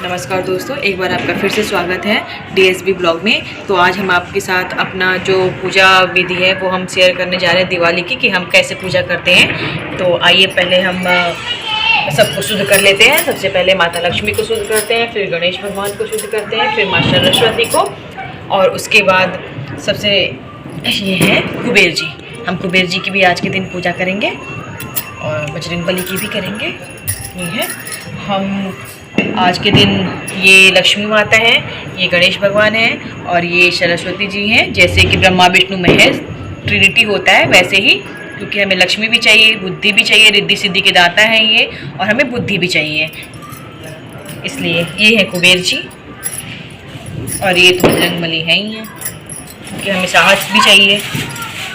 नमस्कार दोस्तों, एक बार आपका फिर से स्वागत है डीएसबी ब्लॉग में। तो आज हम आपके साथ अपना जो पूजा विधि है वो हम शेयर करने जा रहे हैं दिवाली की, कि हम कैसे पूजा करते हैं। तो आइए पहले हम सबको शुद्ध कर लेते हैं। सबसे पहले माता लक्ष्मी को शुद्ध करते हैं, फिर गणेश भगवान को शुद्ध करते हैं, फिर माँ सरस्वती को, और उसके बाद सबसे ये है कुबेर जी। हम कुबेर जी की भी आज के दिन पूजा करेंगे और बजरंगबली की भी करेंगे। ये है हम आज के दिन, ये लक्ष्मी माता है, ये गणेश भगवान है और ये सरस्वती जी हैं। जैसे कि ब्रह्मा विष्णु महेश ट्रिनिटी होता है वैसे ही, क्योंकि हमें लक्ष्मी भी चाहिए, बुद्धि भी चाहिए, रिद्धि सिद्धि के दाता हैं ये, और हमें बुद्धि भी चाहिए, इसलिए ये है कुबेर जी। और ये तो बजरंगबली है ही है, क्योंकि हमें साहस भी चाहिए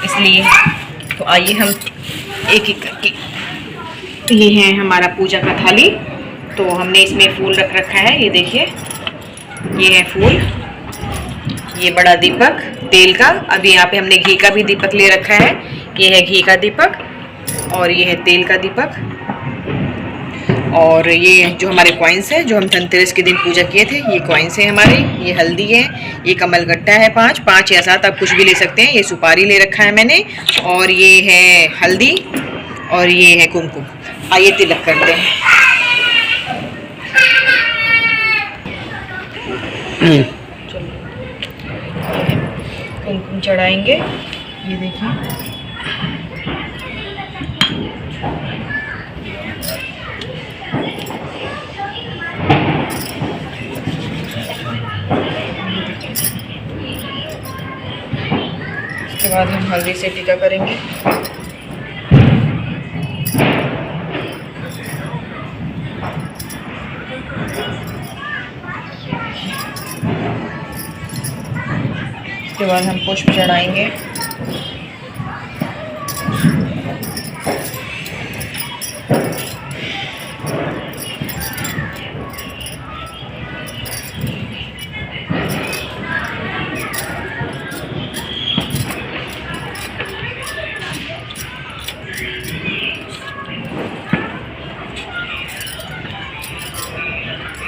इसलिए। तो आइए हम एक एक करके, ये है हमारा पूजा का थाली। तो हमने इसमें फूल रख रखा है, ये देखिए, ये है फूल, ये बड़ा दीपक तेल का। अभी यहाँ पे हमने घी का भी दीपक ले रखा है, ये है घी का दीपक, और ये है तेल का दीपक। और ये जो हमारे कॉइन्स हैं, जो हम धनतेरस के दिन पूजा किए थे, ये कॉइन्स हैं हमारे। ये हल्दी है, ये कमल गट्टा है, 5 या 7 आप कुछ भी ले सकते हैं। ये सुपारी ले रखा है मैंने, और ये है हल्दी, और ये है कुमकुम। आइए तिलक करते हैं। कुमकुम चढ़ाएंगे, ये देखिए। उसके बाद हम हल्दी से टीका करेंगे। उसके बाद हम पुष्प चढ़ाएंगे।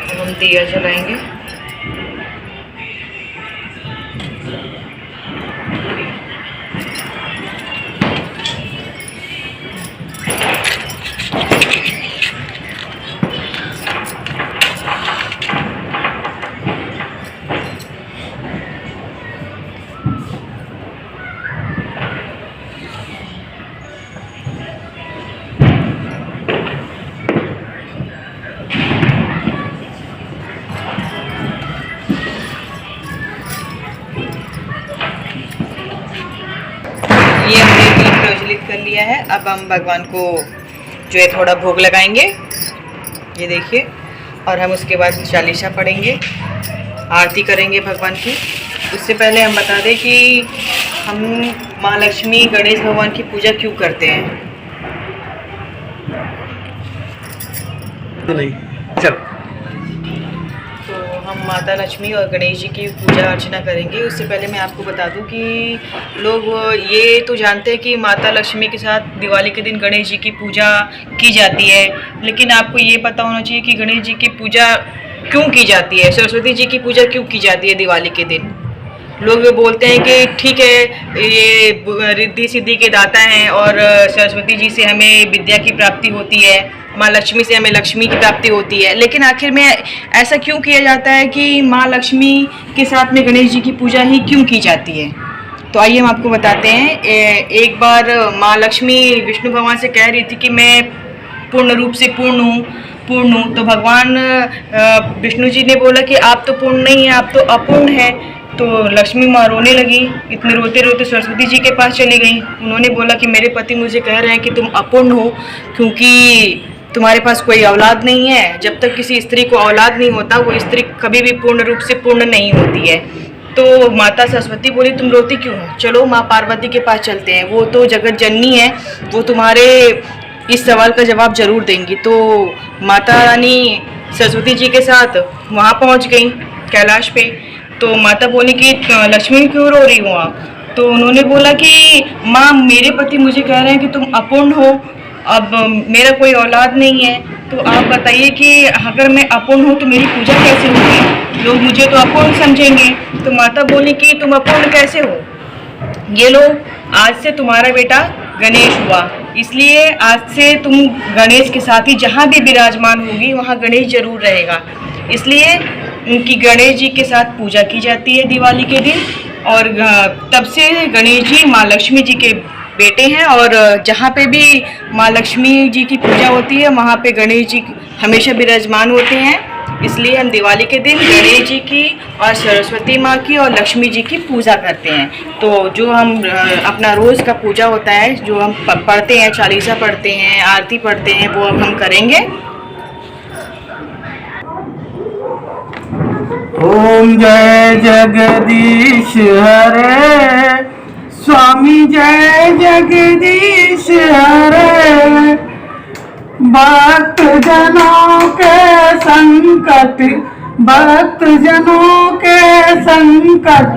अब हम दिया जलाएंगे। ये हमने दीप प्रज्वलित कर लिया है। अब हम भगवान को जो है थोड़ा भोग लगाएंगे, ये देखिए, और हम उसके बाद चालीसा पढ़ेंगे, आरती करेंगे भगवान की। उससे पहले हम बता दें कि हम माँ लक्ष्मी गणेश भगवान की पूजा क्यों करते हैं। नहीं चल। तो हम माता लक्ष्मी और गणेश जी की पूजा अर्चना करेंगे। उससे पहले मैं आपको बता दूं कि लोग ये तो जानते हैं कि माता लक्ष्मी के साथ दिवाली के दिन गणेश जी की पूजा की जाती है, लेकिन आपको ये पता होना चाहिए कि गणेश जी की पूजा क्यों की जाती है, सरस्वती जी की पूजा क्यों की जाती है दिवाली के दिन। लोग बोलते हैं कि ठीक है, ये रिद्धि सिद्धि के दाता हैं और सरस्वती जी से हमें विद्या की प्राप्ति होती है, माँ लक्ष्मी से हमें लक्ष्मी की प्राप्ति होती है, लेकिन आखिर में ऐसा क्यों किया जाता है कि माँ लक्ष्मी के साथ में गणेश जी की पूजा ही क्यों की जाती है। तो आइए हम आपको बताते हैं। एक बार माँ लक्ष्मी विष्णु भगवान से कह रही थी कि मैं पूर्ण रूप से पूर्ण हूँ। तो भगवान विष्णु जी ने बोला कि आप तो पूर्ण नहीं हैं, आप तो अपूर्ण हैं। तो लक्ष्मी माँ रोने लगी। इतने रोते रोते सरस्वती जी के पास चली गई। उन्होंने बोला कि मेरे पति मुझे कह रहे हैं कि तुम अपूर्ण हो, क्योंकि तुम्हारे पास कोई औलाद नहीं है। जब तक किसी स्त्री को औलाद नहीं होता, वो स्त्री कभी भी पूर्ण रूप से पूर्ण नहीं होती है। तो माता सरस्वती बोली, तुम रोती क्यों हो, चलो माँ पार्वती के पास चलते हैं, वो तो जगत जननी है, वो तुम्हारे इस सवाल का जवाब जरूर देंगी। तो माता रानी सरस्वती जी के साथ वहाँ पहुँच गई कैलाश पे। तो माता बोली कि लक्ष्मी क्यों रो रही हो आप। तो उन्होंने बोला कि माँ मेरे पति मुझे कह रहे हैं कि तुम अपूर्ण हो, अब मेरा कोई औलाद नहीं है, तो आप बताइए कि अगर मैं अपूर्ण हूँ तो मेरी पूजा कैसे होगी? लोग मुझे तो अपूर्ण समझेंगे। तो माता बोली कि तुम अपूर्ण कैसे हो? ये लो, आज से तुम्हारा बेटा गणेश हुआ, इसलिए आज से तुम गणेश के साथ ही जहाँ भी विराजमान होगी वहाँ गणेश जरूर रहेगा। इसलिए उनकी गणेश जी के साथ पूजा की जाती है दिवाली के दिन। और तब से गणेश जी माँ लक्ष्मी जी के बेटे हैं, और जहाँ पे भी माँ लक्ष्मी जी की पूजा होती है वहाँ पे गणेश जी हमेशा विराजमान होते हैं। इसलिए हम दिवाली के दिन गणेश जी की और सरस्वती माँ की और लक्ष्मी जी की पूजा करते हैं। तो जो हम अपना रोज़ का पूजा होता है, जो हम पढ़ते हैं, चालीसा पढ़ते हैं, आरती पढ़ते हैं, वो अब हम करेंगे। ओम जय जगदीश हरे, स्वामी जय जगदीश हरे। भक्त जनों के संकट, भक्त जनों के संकट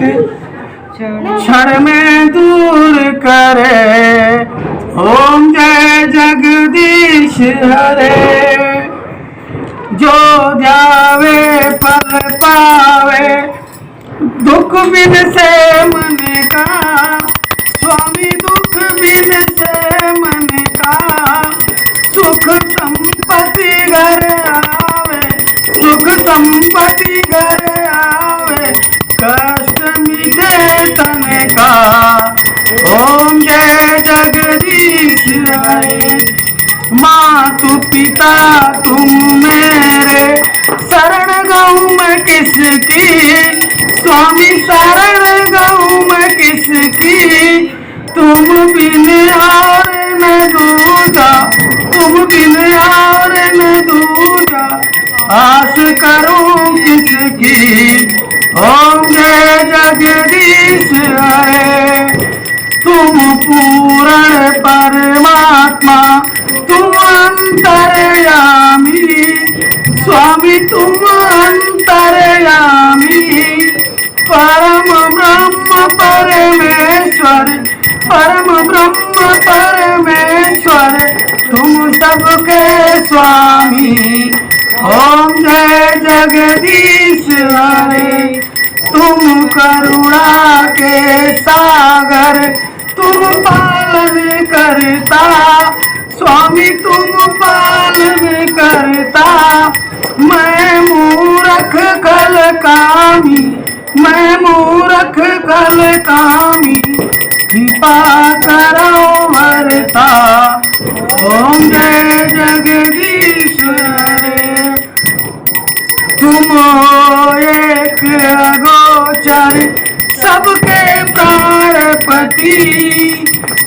क्षण में दूर करे। ओम जय जगदीश हरे। जो ध्यावे फल पावे, दुख बिन से मन का, स्वामी दुख बिन से मन का, सुख संपत्ति घर आवे, सुख संपत्ति घर आवे, कष्ट मिटे तन का। ओम जय जगदीश हरे। मातु पिता तुम मेरे, शरण गहूँ मैं किसकी, स्वामी शरण गहूँ मैं किसकी। तुम बिन और न दूजा, तुम बिन और न दूजा, आस करूं किसकी। ओम जय जगदीश हरे। तुम पूर्ण परमात्मा, तुम अंतर्यामी, स्वामी तुम अंतर्यामी। परम ब्रह्म परमेश्वर, परम ब्रह्म परमेश्वर, तुम सबके स्वामी। ओम जय जगदीश हरे। तुम करुणा के सागर, तुम पालन करता, स्वामी तुम पालन करता। मैं मूर्ख कल कामी, मैं मूर्ख कल कामी, कृपा करो हरता। ओम जय जगदीश हरे। तुम हो एक अगोचर, सबके प्राणपति,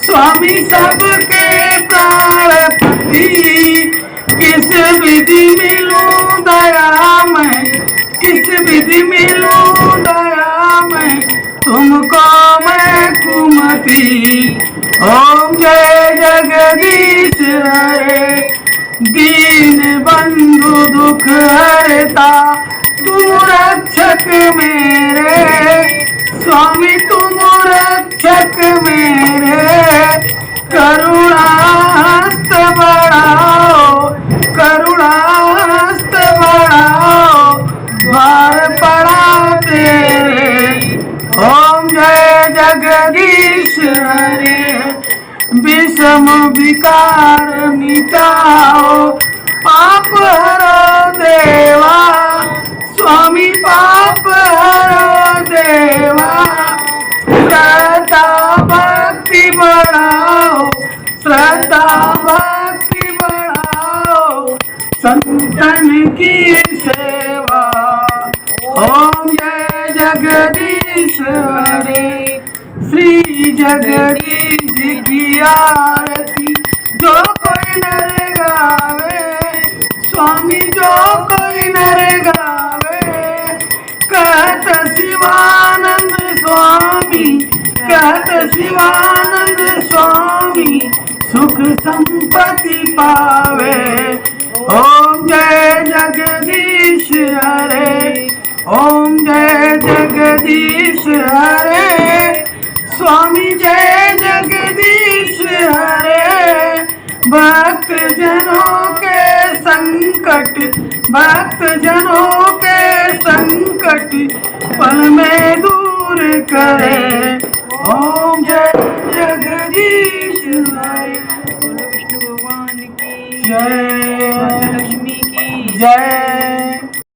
स्वामी सबके प्राणपति। किस विधि मिलूं दया में, किस विधि मिलूं दया में, तुमको मैं कुमति। ओम जय जगदीश हरे। दीन बंधु दुख हरता, तुम रक्षक मेरे, स्वामी तुम रक्षक मेरे। करुणा हस्त बढ़ाओ, करुणा हस्त बढ़ाओ, द्वार पड़ा तेरे। ओम जय जगदीश हरे। विषम विकार मिटाओ, पाप हरो देवा, स्वामी पाप हरो देवा। श्रद्धा भक्ति बढ़ाओ, श्रद्धा भक्ति बढ़ाओ, संतन की सेवा। ओम जय जगदीश हरे। श्री जगदीश की आरती जो कोई नर गावे, स्वामी जो कोई नर गावे। कहत शिवानंद स्वामी, कहत शिवानंद स्वामी, सुख संपत्ति पावे। ओम जय जगदीश हरे। ओम जय जगदीश हरे। स्वामी जय जगदीश हरे। भक्त जनों के संकट, भक्त जनों के संकट पल में दूर करे। ओम जय जगदीश हरे। बोलो विष्णु भगवान की जय, माता लक्ष्मी की जय।